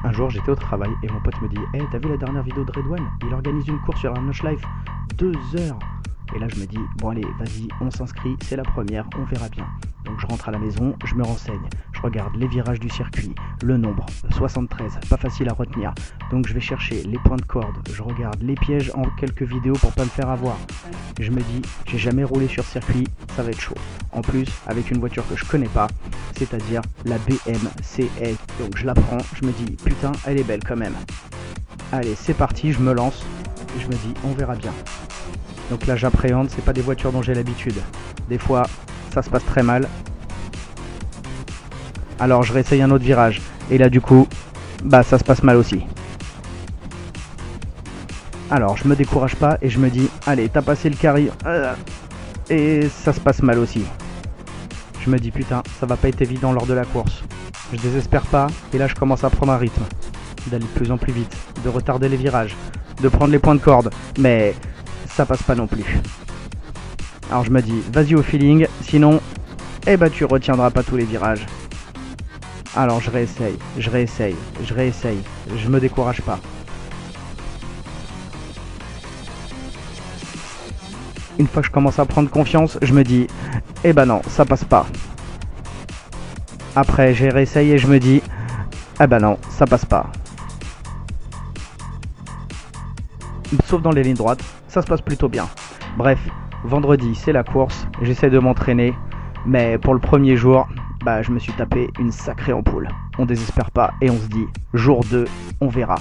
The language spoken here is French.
Un jour, j'étais au travail et mon pote me dit « Hey, t'as vu la dernière vidéo de Red One? Il organise une course sur un Notch Life, 2 heures !» Et là, je me dis « Bon allez, vas-y, on s'inscrit, c'est la première, on verra bien. » Donc je rentre à la maison, je me renseigne, je regarde les virages du circuit, le nombre, 73, pas facile à retenir. Donc je vais chercher les points de corde, je regarde les pièges en quelques vidéos pour pas me faire avoir. Je me dis, j'ai jamais roulé sur circuit, ça va être chaud. En plus, avec une voiture que je connais pas, c'est-à-dire la BMCL. Donc je la prends, je me dis, putain, elle est belle quand même. Allez, c'est parti, je me lance, et je me dis, on verra bien. Donc là j'appréhende, c'est pas des voitures dont j'ai l'habitude. Des fois, ça se passe très mal. Alors je réessaye un autre virage. Et là du coup, bah ça se passe mal aussi. Alors je me décourage pas et je me dis, allez, t'as passé le carré. Et ça se passe mal aussi. Je me dis, putain, ça va pas être évident lors de la course. Je désespère pas et là je commence à prendre un rythme. D'aller de plus en plus vite, de retarder les virages, de prendre les points de corde. Mais ça passe pas non plus. Alors je me dis, vas-y au feeling, sinon, eh bah tu retiendras pas tous les virages. Alors je réessaye, je me décourage pas. Une fois que je commence à prendre confiance, je me dis, eh bah non, ça passe pas. Après j'ai réessayé et je me dis, eh bah non, ça passe pas. Sauf dans les lignes droites, ça se passe plutôt bien. Bref, vendredi c'est la course, j'essaie de m'entraîner, mais pour le premier jour, bah je me suis tapé une sacrée ampoule. On désespère pas et on se dit, jour 2, on verra.